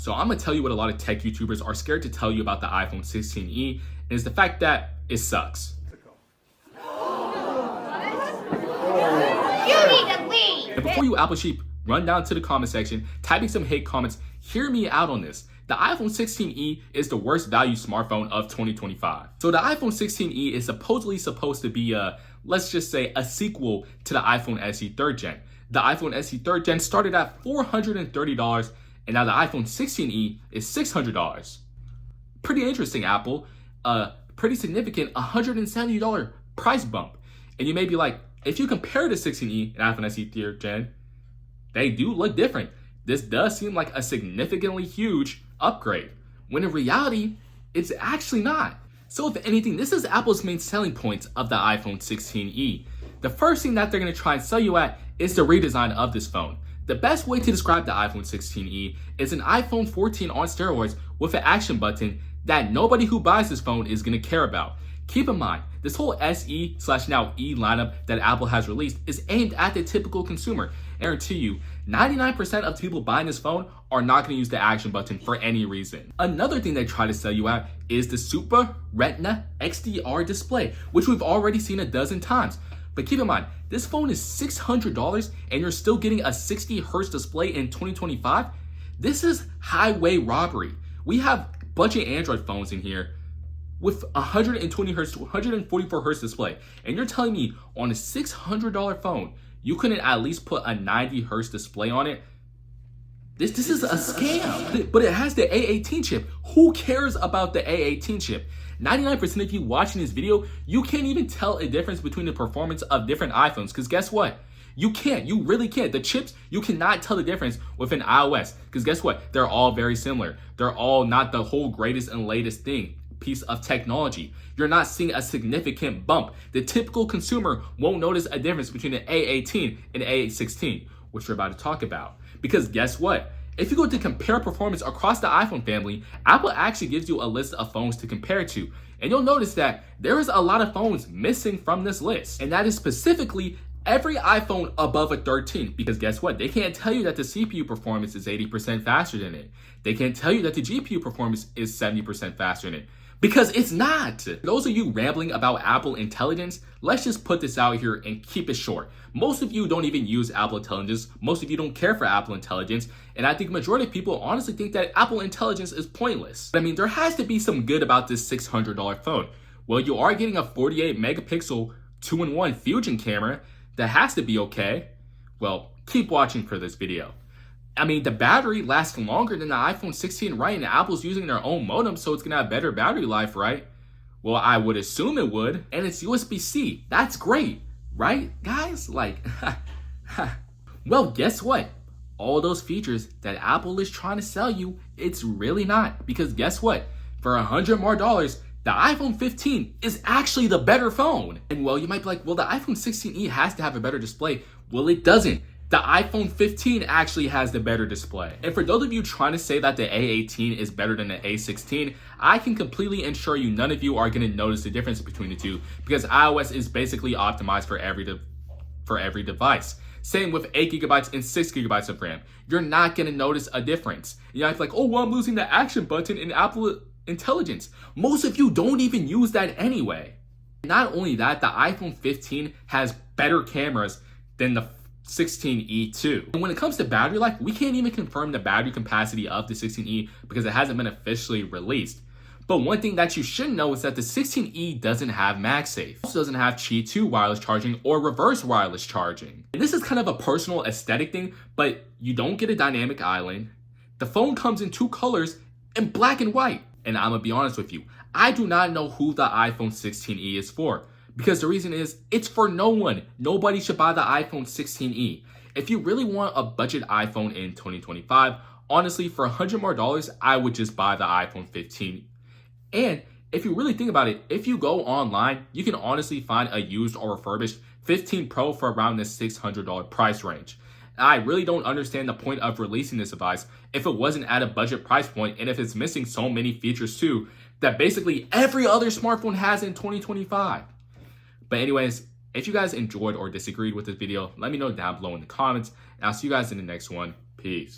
So I'm gonna tell you what a lot of tech YouTubers are scared to tell you about the iPhone 16e, and it's the fact that it sucks. You need to leave! And before you Apple sheep run down to the comment section, typing some hate comments, hear me out on this. The iPhone 16e is the worst value smartphone of 2025. So the iPhone 16e is supposedly supposed to be let's just say a sequel to the iPhone SE 3rd gen. The iPhone SE 3rd gen started at $430, and now the iPhone 16e is $600. Pretty interesting, Apple. Pretty significant $170 price bump. And you may be like, if you compare the 16e and iPhone SE 3rd gen, they do look different. This does seem like a significantly huge upgrade, when in reality, it's actually not. So if anything, this is Apple's main selling points of the iPhone 16e. The first thing that they're going to try and sell you at is the redesign of this phone. The best way to describe the iPhone 16e is an iPhone 14 on steroids with an action button that nobody who buys this phone is going to care about. Keep in mind, this whole SE/now E lineup that Apple has released is aimed at the typical consumer. I guarantee you, 99% of the people buying this phone are not going to use the action button for any reason. Another thing they try to sell you at is the Super Retina XDR display, which we've already seen a dozen times. But keep in mind, this phone is $600 and you're still getting a 60 Hz display in 2025? This is highway robbery. We have budget Android phones in here with 120 Hz to 144 Hz display. And you're telling me on a $600 phone, you couldn't at least put a 90 Hz display on it? This is a scam. But it has the A18 chip. Who cares about the A18 chip? 99% of you watching this video, you can't even tell a difference between the performance of different iPhones. Because guess what? You can't. You really can't. The chips, you cannot tell the difference within iOS. Because guess what? They're all very similar. They're all not the whole greatest and latest piece of technology. You're not seeing a significant bump. The typical consumer won't notice a difference between the A18 and the A16, which we're about to talk about. Because guess what? If you go to compare performance across the iPhone family, Apple actually gives you a list of phones to compare to. And you'll notice that there is a lot of phones missing from this list. And that is specifically every iPhone above a 13. Because guess what? They can't tell you that the CPU performance is 80% faster than it. They can't tell you that the GPU performance is 70% faster than it. Because it's not. For those of you rambling about Apple Intelligence, let's just put this out here and keep it short. Most of you don't even use Apple Intelligence. Most of you don't care for Apple Intelligence. And I think majority of people honestly think that Apple Intelligence is pointless. I mean, there has to be some good about this $600 phone. Well, you are getting a 48 megapixel 2-in-1 Fusion camera. That has to be okay. Well, keep watching for this video. I mean, the battery lasts longer than the iPhone 16, right? And Apple's using their own modem, so it's gonna have better battery life, right? Well, I would assume it would. And it's USB-C. That's great, right, guys? Like, well, guess what? All those features that Apple is trying to sell you, it's really not. Because guess what? For $100 more, the iPhone 15 is actually the better phone. And well, you might be like, well, the iPhone 16e has to have a better display. Well, it doesn't. The iPhone 15 actually has the better display. And for those of you trying to say that the A18 is better than the A16, I can completely assure you none of you are going to notice the difference between the two, because iOS is basically optimized for every device. Same with 8 gigabytes and 6 gigabytes of RAM. You're not going to notice a difference. You're like, oh, well, I'm losing the action button in Apple Intelligence. Most of you don't even use that anyway. Not only that, the iPhone 15 has better cameras than the 16e too. And when it comes to battery life, we can't even confirm the battery capacity of the 16e because it hasn't been officially released. But one thing that you should know is that the 16e doesn't have MagSafe. It also doesn't have Qi 2 wireless charging or reverse wireless charging. And this is kind of a personal aesthetic thing, but you don't get a dynamic island. The phone comes in 2 colors in black and white. And I'm gonna be honest with you, I do not know who the iPhone 16e is for. Because the reason is, it's for no one. Nobody should buy the iPhone 16e. If you really want a budget iPhone in 2025, honestly, for $100 more, I would just buy the iPhone 15. And if you really think about it, if you go online, you can honestly find a used or refurbished 15 Pro for around the $600 price range. I really don't understand the point of releasing this device if it wasn't at a budget price point and if it's missing so many features too that basically every other smartphone has in 2025. But anyways, if you guys enjoyed or disagreed with this video, let me know down below in the comments, and I'll see you guys in the next one. Peace.